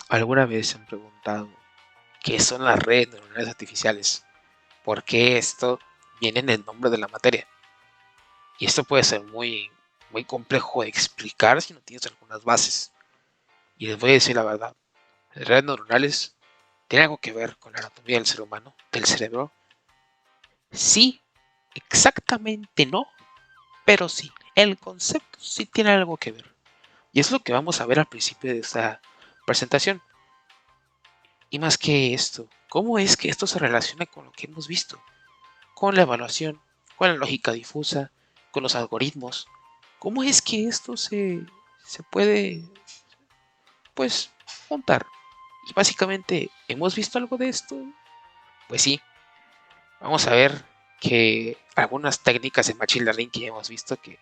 ¿Alguna vez se han preguntado qué son las redes neuronales artificiales? ¿Por qué esto viene en el nombre de la materia? Y esto puede ser muy complejo de explicar si no tienes algunas bases. Y les voy a decir la verdad. Las redes neuronales tienen algo que ver con la anatomía del ser humano, del cerebro. Sí, exactamente no, pero sí. El concepto sí tiene algo que ver. Y es lo que vamos a ver al principio de esta presentación. Y más que esto, ¿cómo es que esto se relaciona con lo que hemos visto? Con la evaluación, con la lógica difusa, con los algoritmos. ¿Cómo es que esto se puede, pues, montar? Y básicamente, ¿hemos visto algo de esto? Pues sí, vamos a ver que algunas técnicas de Machine Learning que ya hemos visto, que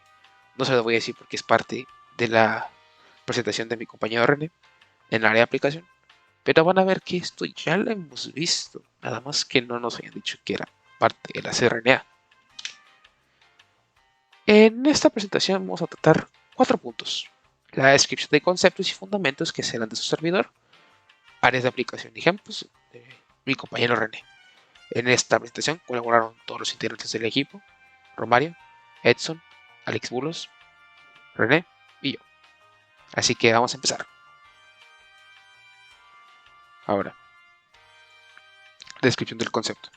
no se lo voy a decir porque es parte de la presentación de mi compañero René en el área de aplicación, pero van a ver que esto ya lo hemos visto, nada más que no nos habían dicho que era parte de la CRNA. En esta presentación vamos a tratar 4 puntos: la descripción de conceptos y fundamentos que serán de su servidor, áreas de aplicación y ejemplos de mi compañero René. En esta presentación colaboraron todos los integrantes del equipo: Romario, Edson, Alex Bulos, René y yo. Así que vamos a empezar. Ahora, descripción del concepto.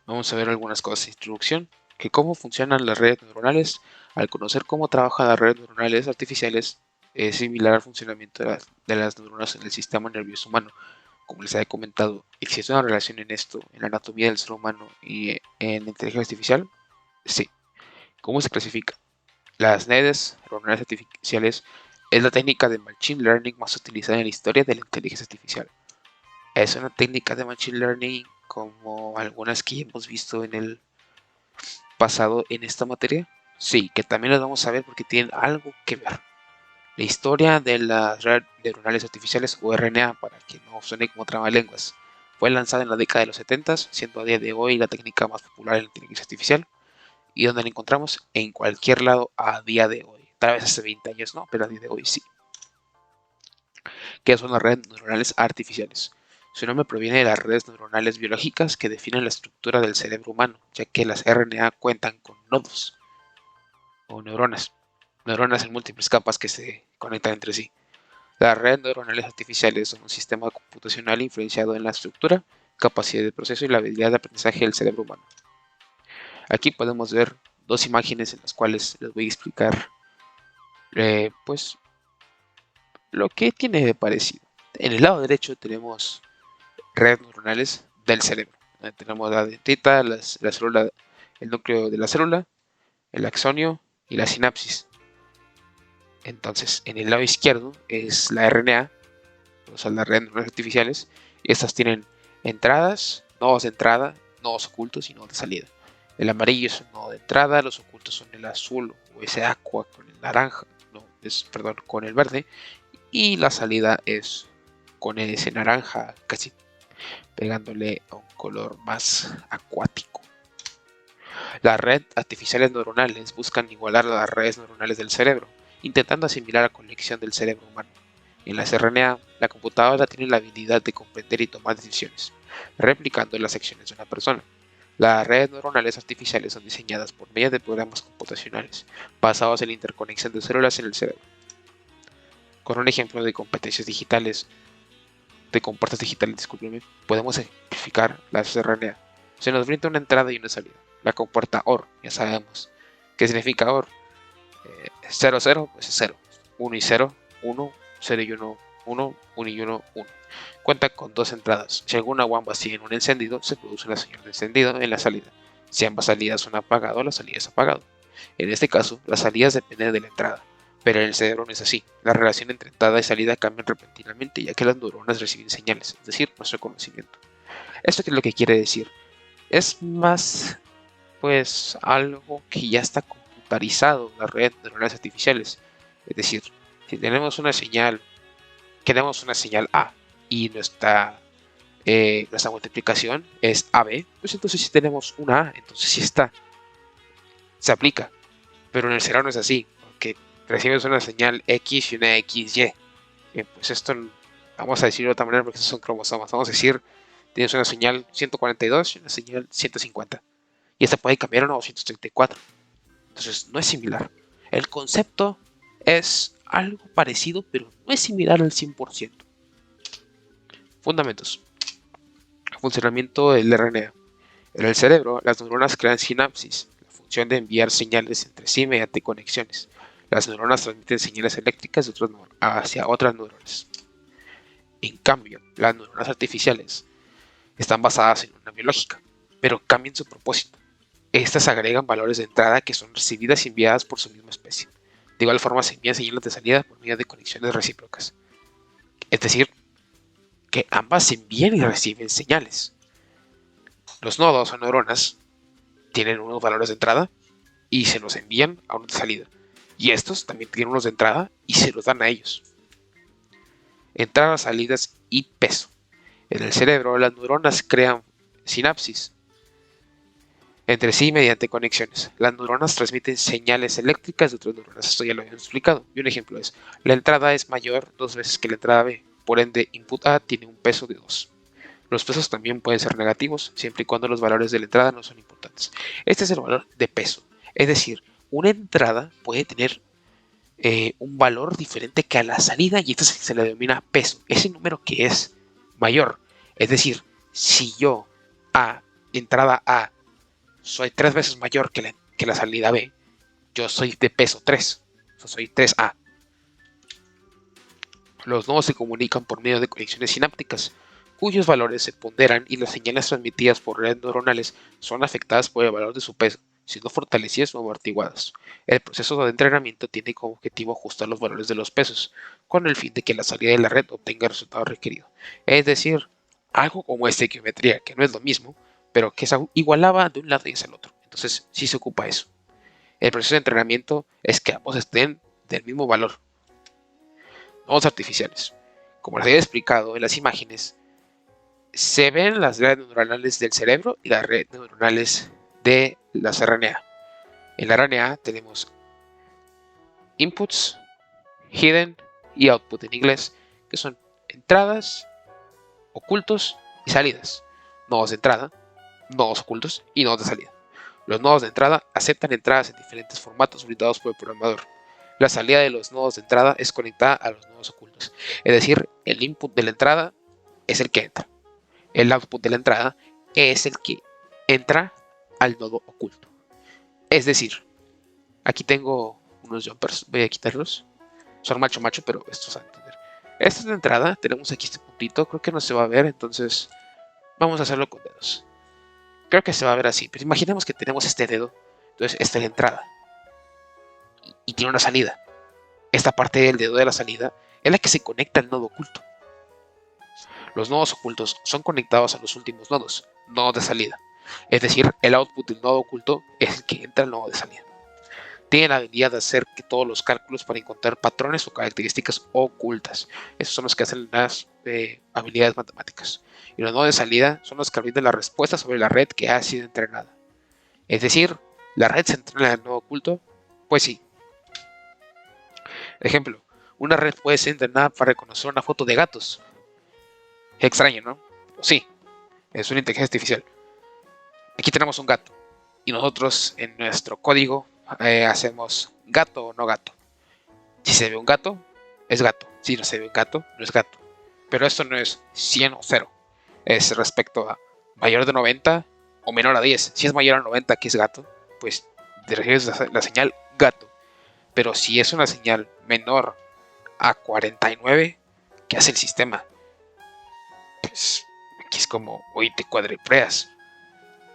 Vamos a ver algunas cosas de introducción, que cómo funcionan las redes neuronales. Al conocer cómo trabajan las redes neuronales artificiales, es similar al funcionamiento de las neuronas en el sistema nervioso humano. Como les he comentado, ¿existe una relación en esto, en la anatomía del ser humano y en la inteligencia artificial? Sí. ¿Cómo se clasifica? Las redes neuronales artificiales es la técnica de Machine Learning más utilizada en la historia de la inteligencia artificial. Es una técnica de Machine Learning como algunas que hemos visto en el pasado en esta materia. Sí, que también las vamos a ver porque tienen algo que ver. La historia de las redes neuronales artificiales, o RNA, para que no suene como trabalenguas, fue lanzada en la década de los 70, siendo a día de hoy la técnica más popular en la inteligencia artificial, y donde la encontramos en cualquier lado a día de hoy. Tal vez hace 20 años no, pero a día de hoy sí. ¿Qué son las redes neuronales artificiales? Su nombre proviene de las redes neuronales biológicas que definen la estructura del cerebro humano, ya que las RNA cuentan con nodos o neuronas en múltiples capas que se conectan entre sí. Las redes neuronales artificiales son un sistema computacional influenciado en la estructura, capacidad de proceso y la habilidad de aprendizaje del cerebro humano. Aquí podemos ver dos imágenes en las cuales les voy a explicar pues lo que tiene de parecido. En el lado derecho tenemos redes neuronales del cerebro. Tenemos la dendrita, la célula, el núcleo de la célula, el axonio y la sinapsis. Entonces, en el lado izquierdo es la RNA, o sea, las redes neuronales artificiales, y estas tienen entradas, nodos de entrada, nodos ocultos y nodos de salida. El amarillo es un nodo de entrada, los ocultos son el azul o ese aqua con el naranja, no, perdón, con el verde, y la salida es con ese naranja casi pegándole a un color más acuático. Las redes artificiales neuronales buscan igualar las redes neuronales del cerebro, intentando asimilar la conexión del cerebro humano. En las RNA, la computadora tiene la habilidad de comprender y tomar decisiones, replicando las acciones de una persona. Las redes neuronales artificiales son diseñadas por medio de programas computacionales basados en la interconexión de células en el cerebro. Con un ejemplo de competencias digitales, de compuertas digitales, discúlpeme, podemos ejemplificar las RNA. Se nos brinda una entrada y una salida. La compuerta OR, ya sabemos. ¿Qué significa OR? 0, 0, pues es 0. 1 y 0, 1, 0 y 1, 1, 1 y 1, 1. Cuenta con dos entradas. Si alguna o ambas tienen un encendido, se produce una señal de encendido en la salida. Si ambas salidas son apagadas, la salida es apagado. En este caso, las salidas dependen de la entrada, pero en el cerebro no es así. La relación entre entrada y salida cambian repentinamente ya que las neuronas reciben señales, es decir, nuestro conocimiento. ¿Esto qué es lo que quiere decir? Es más, pues, algo que ya está computarizado, las redes neuronales artificiales. Es decir, si tenemos una señal, queremos una señal A y nuestra multiplicación es AB, pues entonces si tenemos una A, entonces sí está, se aplica. Pero en el cerebro no es así, porque recibes una señal X y una XY. Pues esto Vamos a decirlo de otra manera porque esos son cromosomas. Vamos a decir, tienes una señal 142 y una señal 150. Y esta puede cambiar a una 234. Entonces, no es similar. El concepto es algo parecido, pero no es similar al 100%. Fundamentos. Funcionamiento del RNA. En el cerebro, las neuronas crean sinapsis, la función de enviar señales entre sí mediante conexiones. Las neuronas transmiten señales eléctricas hacia otras neuronas. En cambio, las neuronas artificiales están basadas en una biológica, pero cambian su propósito. Estas agregan valores de entrada que son recibidas y enviadas por su misma especie. De igual forma se envían señales de salida por medio de conexiones recíprocas. Es decir, que ambas envían y reciben señales. Los nodos o neuronas tienen unos valores de entrada y se los envían a unos de salida. Y estos también tienen unos de entrada y se los dan a ellos. Entradas, salidas y peso. En el cerebro, las neuronas crean sinapsis entre sí mediante conexiones. Las neuronas transmiten señales eléctricas de otras neuronas. Esto ya lo habíamos explicado. Y un ejemplo es, la entrada es mayor 2 veces que la entrada B. Por ende, input A tiene un peso de 2. Los pesos también pueden ser negativos, siempre y cuando los valores de la entrada no son importantes. Este es el valor de peso. Es decir, una entrada puede tener un valor diferente que a la salida y esto se le denomina peso. Ese número que es mayor. Es decir, si yo a entrada A soy 3 veces mayor que la salida B, yo soy de peso 3. O sea, soy 3A. Los nodos se comunican por medio de conexiones sinápticas, cuyos valores se ponderan y las señales transmitidas por redes neuronales son afectadas por el valor de su peso, siendo fortalecidas o amortiguadas. El proceso de entrenamiento tiene como objetivo ajustar los valores de los pesos, con el fin de que la salida de la red obtenga el resultado requerido. Es decir, algo como esta geometría, que no es lo mismo, pero que se igualaba de un lado y hacia el otro. Entonces, sí se ocupa eso. El proceso de entrenamiento es que ambos estén del mismo valor. Nodos artificiales. Como les había explicado en las imágenes, se ven las redes neuronales del cerebro y las redes neuronales de las RNA. En la RNA tenemos inputs, hidden y output en inglés, que son entradas, ocultos y salidas. Nodos de entrada, nodos ocultos y nodos de salida. Los nodos de entrada aceptan entradas en diferentes formatos brindados por el programador. La salida de los nodos de entrada es conectada a los nodos ocultos. Es decir, el input de la entrada es el que entra. El output de la entrada es el que entra al nodo oculto. Es decir, aquí tengo unos jumpers, voy a quitarlos. Son macho, pero estos van a entender. Esta es la entrada, tenemos aquí este puntito, creo que no se va a ver, entonces vamos a hacerlo con dedos. Creo que se va a ver así, pero imaginemos que tenemos este dedo, entonces esta es la entrada y tiene una salida. Esta parte del dedo de la salida es la que se conecta al nodo oculto. Los nodos ocultos son conectados a los últimos nodos, nodos de salida. Es decir, el output del nodo oculto es el que entra al nodo de salida. Tiene la habilidad de hacer que todos los cálculos para encontrar patrones o características ocultas. Esos son los que hacen las habilidades matemáticas. Y los nodos de salida son los que brindan la respuesta sobre la red que ha sido entrenada. Es decir, ¿la red se entrena en el nodo oculto? Pues sí. Ejemplo, una red puede ser entrenada para reconocer una foto de gatos. Extraño, ¿no? Sí, es una inteligencia artificial. Aquí tenemos un gato y nosotros en nuestro código hacemos gato o no gato. Si se ve un gato, es gato. Si no se ve un gato, no es gato. Pero esto no es 100 o 0. Es respecto a mayor de 90 o menor a 10. Si es mayor a 90 que es gato, pues te recibes la señal gato. Pero si es una señal menor a 49, ¿qué hace el sistema? Pues aquí es como, hoy te cuadripreas.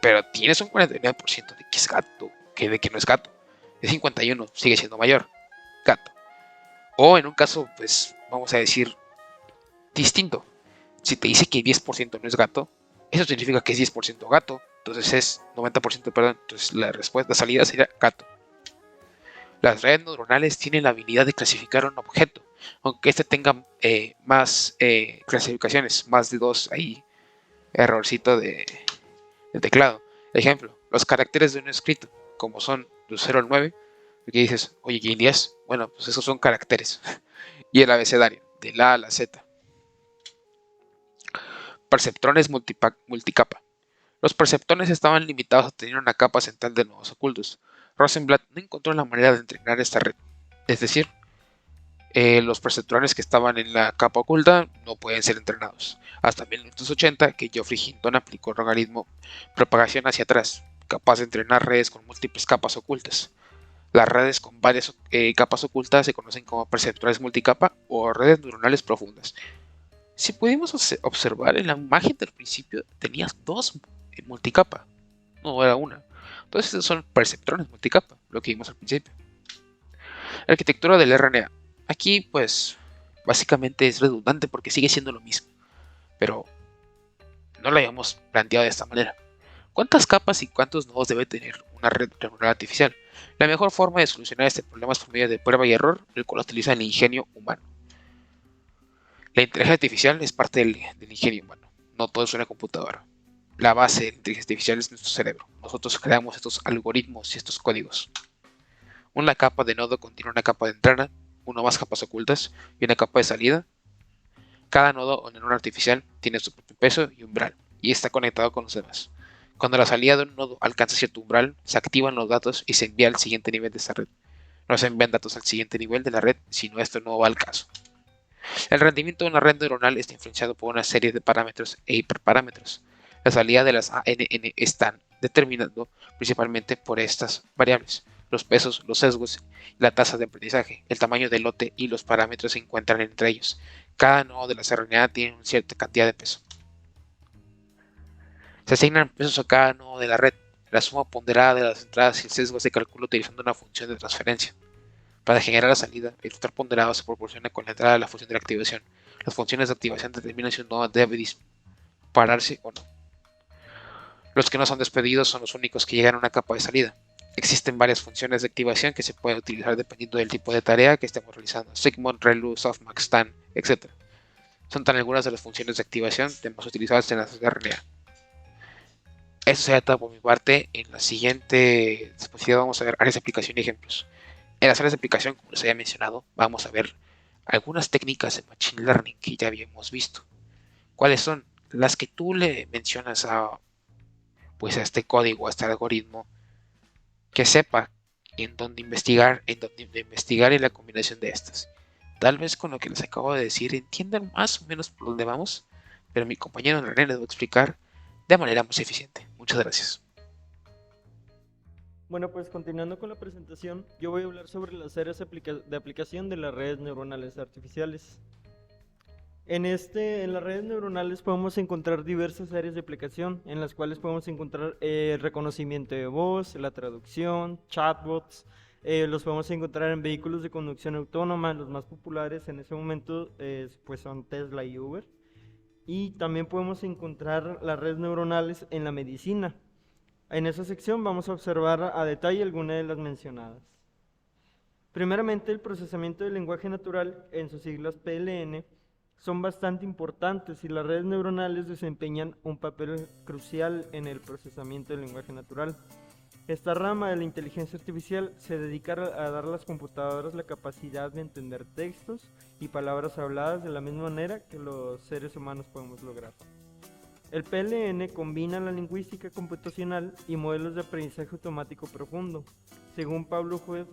Pero tienes un 49% de que es gato, que de que no es gato. De 51 sigue siendo mayor, gato. O en un caso, pues vamos a decir distinto. Si te dice que 10% no es gato, eso significa que es 10% gato. Entonces es 90%, perdón. Entonces la respuesta, la salida sería gato. Las redes neuronales tienen la habilidad de clasificar un objeto, aunque este tenga más clasificaciones, más de 2 ahí, errorcito de teclado. Ejemplo, los caracteres de un escrito, como son del 0 al 9, que dices, oye, ¿y 10? Bueno, pues esos son caracteres. Y el abecedario, de la A a la Z. Perceptrones multicapa. Los perceptrones estaban limitados a tener una capa central de nodos ocultos. Rosenblatt no encontró la manera de entrenar esta red. Es decir, los perceptrones que estaban en la capa oculta no pueden ser entrenados. Hasta 1980 que Geoffrey Hinton aplicó el algoritmo propagación hacia atrás, capaz de entrenar redes con múltiples capas ocultas. Las redes con varias capas ocultas se conocen como perceptores multicapa o redes neuronales profundas. Si pudimos observar en la imagen del principio, tenías dos multicapa, no era una. Entonces esos son perceptrones multicapa, lo que vimos al principio. La arquitectura del RNA. Aquí pues básicamente es redundante porque sigue siendo lo mismo, pero no lo habíamos planteado de esta manera. ¿Cuántas capas y cuántos nodos debe tener una red neuronal artificial? La mejor forma de solucionar este problema es por medio de prueba y error, el cual utiliza el ingenio humano. La inteligencia artificial es parte del ingenio humano, no todo es una computadora. La base de la inteligencia artificial es nuestro cerebro. Nosotros creamos estos algoritmos y estos códigos. Una capa de nodo contiene una capa de entrada, una o más capas ocultas y una capa de salida. Cada nodo o neurona artificial tiene su propio peso y umbral y está conectado con los demás. Cuando la salida de un nodo alcanza cierto umbral, se activan los datos y se envía al siguiente nivel de esta red. No se envían datos al siguiente nivel de la red, sino esto no va al caso. El rendimiento de una red neuronal está influenciado por una serie de parámetros e hiperparámetros. La salida de las ANN están determinando principalmente por estas variables. Los pesos, los sesgos, la tasa de aprendizaje, el tamaño del lote y los parámetros se encuentran entre ellos. Cada nodo de las RNA tiene una cierta cantidad de peso. Se asignan pesos a cada nodo de la red. La suma ponderada de las entradas y el sesgo se calcula utilizando una función de transferencia. Para generar la salida, el factor ponderado se proporciona con la entrada de la función de la activación. Las funciones de activación determinan si un nodo debe dispararse o no. Los que no son despedidos son los únicos que llegan a una capa de salida. Existen varias funciones de activación que se pueden utilizar dependiendo del tipo de tarea que estemos realizando. Sigmund, Relu, Softmax, Stan, etc. Son tan algunas de las funciones de activación de más utilizadas en las RNA. Eso sería todo por mi parte. En la siguiente diapositiva vamos a ver áreas de aplicación y ejemplos. En las áreas de aplicación, como les había mencionado, vamos a ver algunas técnicas de Machine Learning que ya habíamos visto. ¿Cuáles son? Las que tú le mencionas a este código, a este algoritmo, que sepa en dónde investigar y la combinación de estas. Tal vez con lo que les acabo de decir entiendan más o menos por dónde vamos, pero mi compañero René les va a explicar de manera más eficiente. Muchas gracias. Bueno, pues continuando con la presentación, yo voy a hablar sobre las áreas de aplicación de las redes neuronales artificiales. En las redes neuronales podemos encontrar diversas áreas de aplicación en las cuales podemos encontrar el reconocimiento de voz, la traducción, chatbots, los podemos encontrar en vehículos de conducción autónoma. Los más populares en ese momento pues son Tesla y Uber. Y también podemos encontrar las redes neuronales en la medicina. En esa sección vamos a observar a detalle algunas de las mencionadas. Primeramente, el procesamiento del lenguaje natural, en sus siglas PLN, son bastante importantes y las redes neuronales desempeñan un papel crucial en el procesamiento del lenguaje natural. Esta rama de la inteligencia artificial se dedica a dar a las computadoras la capacidad de entender textos y palabras habladas de la misma manera que los seres humanos podemos lograr. El PLN combina la lingüística computacional y modelos de aprendizaje automático profundo. Según Pablo Juez,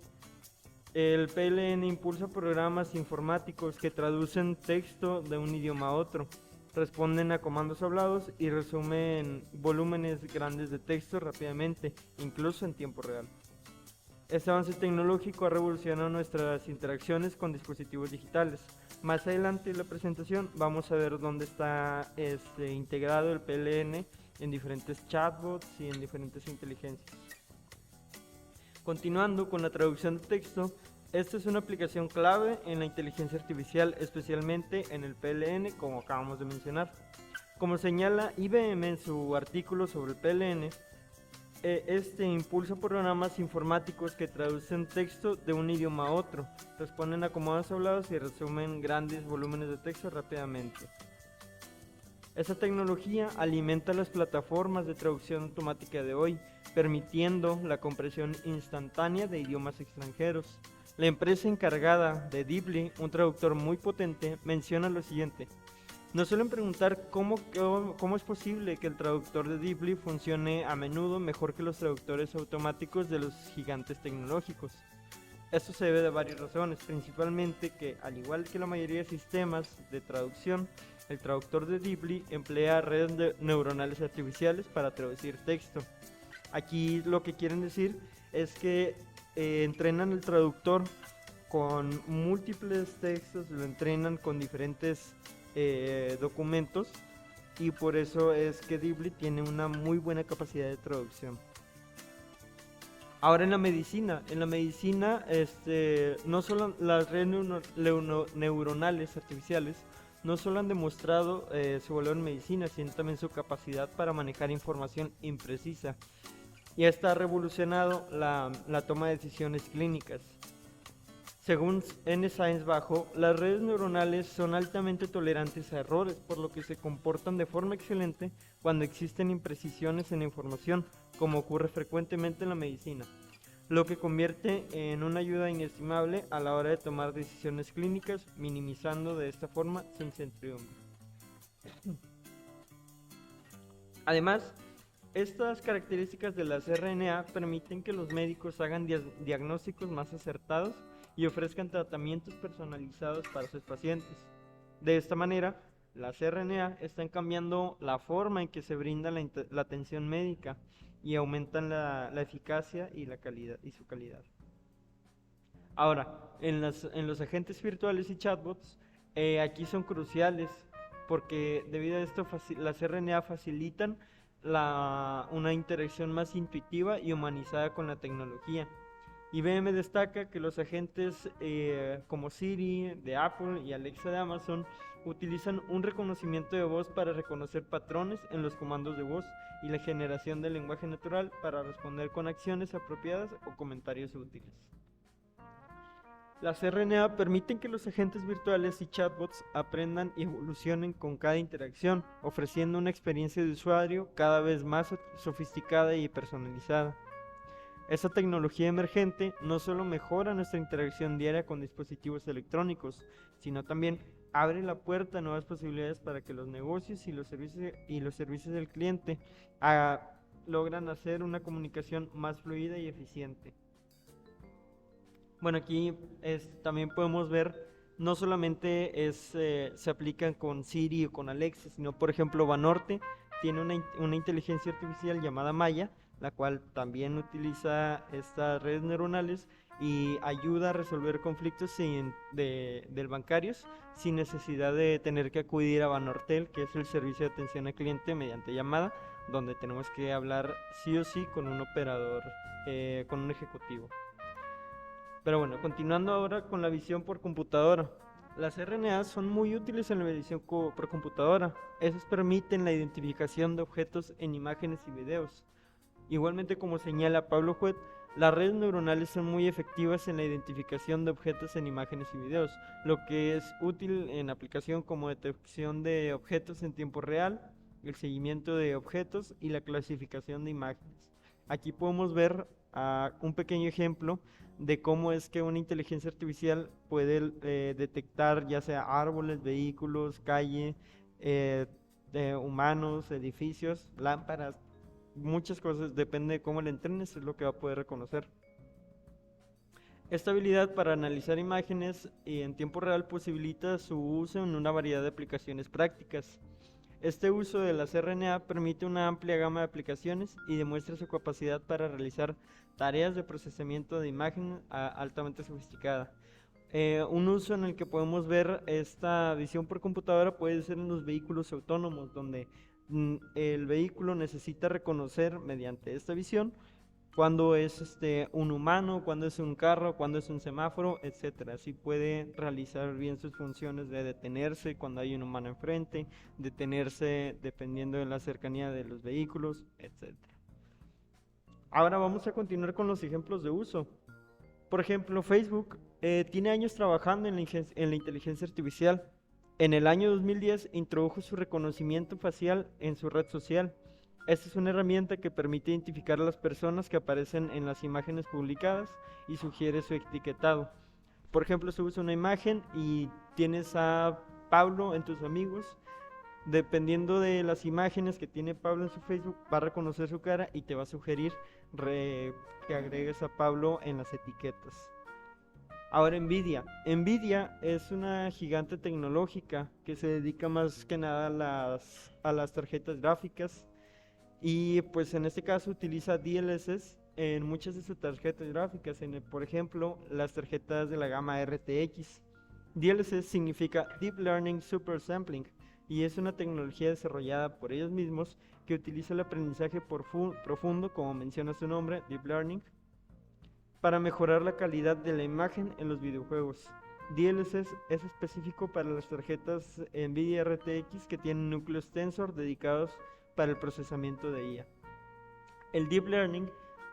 el PLN impulsa programas informáticos que traducen texto de un idioma a otro, responden a comandos hablados y resumen volúmenes grandes de texto rápidamente, incluso en tiempo real. Este avance tecnológico ha revolucionado nuestras interacciones con dispositivos digitales. Más adelante en la presentación vamos a ver dónde está integrado el PLN en diferentes chatbots y en diferentes inteligencias. Continuando con la traducción de texto, esta es una aplicación clave en la inteligencia artificial, especialmente en el PLN, como acabamos de mencionar. Como señala IBM en su artículo sobre el PLN, impulsa programas informáticos que traducen texto de un idioma a otro, responden a comandos hablados y resumen grandes volúmenes de texto rápidamente. Esta tecnología alimenta las plataformas de traducción automática de hoy, permitiendo la compresión instantánea de idiomas extranjeros. La empresa encargada de DeepL, un traductor muy potente, menciona lo siguiente: Nos suelen preguntar cómo es posible que el traductor de Deeply funcione a menudo mejor que los traductores automáticos de los gigantes tecnológicos. Esto se debe de varias razones, principalmente que, al igual que la mayoría de sistemas de traducción, el traductor de Deeply emplea redes neuronales artificiales para traducir texto. Aquí lo que quieren decir es que entrenan el traductor con múltiples textos, lo entrenan con diferentes documentos, y por eso es que Deeply tiene una muy buena capacidad de traducción. Ahora en la medicina, no solo las redes neuronales artificiales no solo han demostrado su valor en medicina, sino también su capacidad para manejar información imprecisa. Y esta ha revolucionado la toma de decisiones clínicas. Según NScience Bajo, las redes neuronales son altamente tolerantes a errores, por lo que se comportan de forma excelente cuando existen imprecisiones en la información, como ocurre frecuentemente en la medicina, lo que convierte en una ayuda inestimable a la hora de tomar decisiones clínicas, minimizando de esta forma su incertidumbre. Además, estas características de las RNA permiten que los médicos hagan diagnósticos más acertados y ofrezcan tratamientos personalizados para sus pacientes. De esta manera, las RNA están cambiando la forma en que se brinda la atención médica y aumentan la eficacia y su calidad. Ahora, en los agentes virtuales y chatbots, aquí son cruciales porque debido a esto las RNA facilitan una interacción más intuitiva y humanizada con la tecnología. IBM destaca que los agentes como Siri de Apple y Alexa de Amazon utilizan un reconocimiento de voz para reconocer patrones en los comandos de voz y la generación de lenguaje natural para responder con acciones apropiadas o comentarios útiles. Las RNA permiten que los agentes virtuales y chatbots aprendan y evolucionen con cada interacción, ofreciendo una experiencia de usuario cada vez más sofisticada y personalizada. Esta tecnología emergente no solo mejora nuestra interacción diaria con dispositivos electrónicos, sino también abre la puerta a nuevas posibilidades para que los negocios y los servicios del cliente logran hacer una comunicación más fluida y eficiente. Bueno, aquí también podemos ver, no solamente se aplican con Siri o con Alexa, sino por ejemplo Banorte tiene una inteligencia artificial llamada Maya, la cual también utiliza estas redes neuronales y ayuda a resolver conflictos del bancarios sin necesidad de tener que acudir a Banortel, que es el servicio de atención al cliente mediante llamada, donde tenemos que hablar sí o sí con un operador, con un ejecutivo. Pero bueno, continuando ahora con la visión por computadora. Las RNA son muy útiles en la visión por computadora. Esas permiten la identificación de objetos en imágenes y videos. Igualmente, como señala Pablo Huet, las redes neuronales son muy efectivas en la identificación de objetos en imágenes y videos, lo que es útil en aplicación como detección de objetos en tiempo real, el seguimiento de objetos y la clasificación de imágenes. Aquí podemos ver un pequeño ejemplo de cómo es que una inteligencia artificial puede detectar ya sea árboles, vehículos, calle, humanos, edificios, lámparas, muchas cosas. Depende de cómo la entrenes, es lo que va a poder reconocer. Esta habilidad para analizar imágenes en tiempo real posibilita su uso en una variedad de aplicaciones prácticas. Este uso de las RNA permite una amplia gama de aplicaciones y demuestra su capacidad para realizar tareas de procesamiento de imagen altamente sofisticada. Un uso en el que podemos ver esta visión por computadora puede ser en los vehículos autónomos, donde el vehículo necesita reconocer mediante esta visión cuándo es un humano, cuándo es un carro, cuándo es un semáforo, etcétera. Así puede realizar bien sus funciones de detenerse cuando hay un humano enfrente, detenerse dependiendo de la cercanía de los vehículos, etcétera. Ahora vamos a continuar con los ejemplos de uso. Por ejemplo, Facebook tiene años trabajando en la inteligencia artificial. En el año 2010 introdujo su reconocimiento facial en su red social. Esta es una herramienta que permite identificar a las personas que aparecen en las imágenes publicadas y sugiere su etiquetado. Por ejemplo, subes una imagen y tienes a Pablo en tus amigos, Dependiendo de las imágenes que tiene Pablo en su Facebook, va a reconocer su cara y te va a sugerir que agregues a Pablo en las etiquetas. Ahora Nvidia. Nvidia es una gigante tecnológica que se dedica más que nada a las tarjetas gráficas y pues en este caso utiliza DLSS en muchas de sus tarjetas gráficas, por ejemplo las tarjetas de la gama RTX. DLSS significa Deep Learning Super Sampling y es una tecnología desarrollada por ellos mismos que utiliza el aprendizaje profundo, como menciona su nombre, Deep Learning, para mejorar la calidad de la imagen en los videojuegos. DLSS es específico para las tarjetas Nvidia RTX que tienen núcleos Tensor dedicados para el procesamiento de IA. El Deep Learning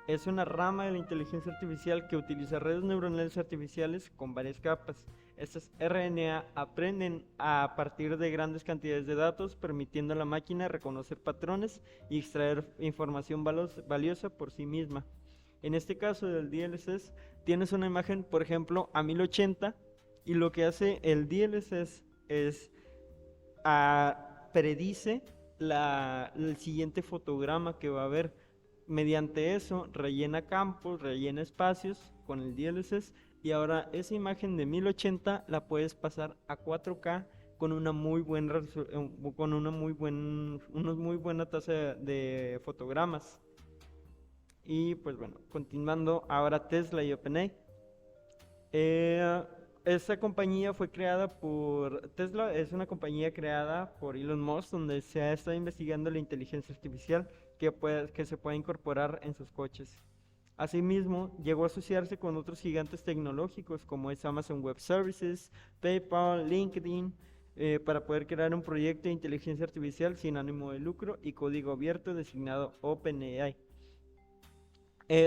es una rama de la inteligencia artificial que utiliza redes neuronales artificiales con varias capas. Estas RNA aprenden a partir de grandes cantidades de datos, permitiendo a la máquina reconocer patrones y extraer información valiosa por sí misma. En este caso del DLSS, tienes una imagen, por ejemplo, a 1080 y lo que hace el DLSS es predice el siguiente fotograma que va a haber. Mediante eso, rellena campos, rellena espacios con el DLSS y ahora esa imagen de 1080 la puedes pasar a 4K con una muy buena tasa de fotogramas. Y pues bueno, continuando, ahora Tesla y OpenAI. Esta compañía fue creada por Tesla, es una compañía creada por Elon Musk, donde se ha estado investigando la inteligencia artificial que se puede incorporar en sus coches. Asimismo, llegó a asociarse con otros gigantes tecnológicos como es Amazon Web Services, PayPal, LinkedIn, para poder crear un proyecto de inteligencia artificial sin ánimo de lucro y código abierto designado OpenAI.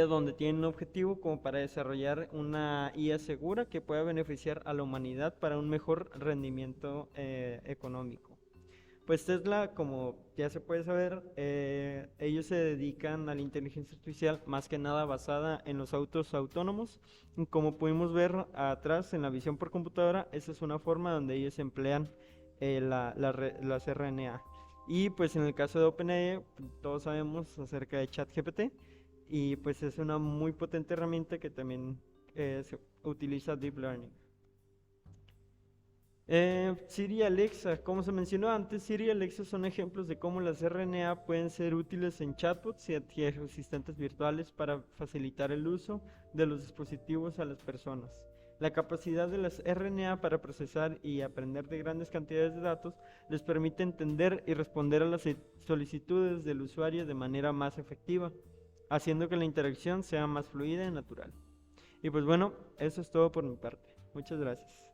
Donde tienen un objetivo como para desarrollar una IA segura que pueda beneficiar a la humanidad para un mejor rendimiento económico. Pues Tesla, como ya se puede saber, ellos se dedican a la inteligencia artificial más que nada basada en los autos autónomos. Como pudimos ver atrás en la visión por computadora, esa es una forma donde ellos emplean las RNA. Y pues en el caso de OpenAI, todos sabemos acerca de ChatGPT. Y pues es una muy potente herramienta que también se utiliza Deep Learning. Siri y Alexa, como se mencionó antes, Siri y Alexa son ejemplos de cómo las RNA pueden ser útiles en chatbots y asistentes virtuales para facilitar el uso de los dispositivos a las personas. La capacidad de las RNA para procesar y aprender de grandes cantidades de datos les permite entender y responder a las solicitudes del usuario de manera más efectiva, haciendo que la interacción sea más fluida y natural. Y pues bueno, eso es todo por mi parte. Muchas gracias.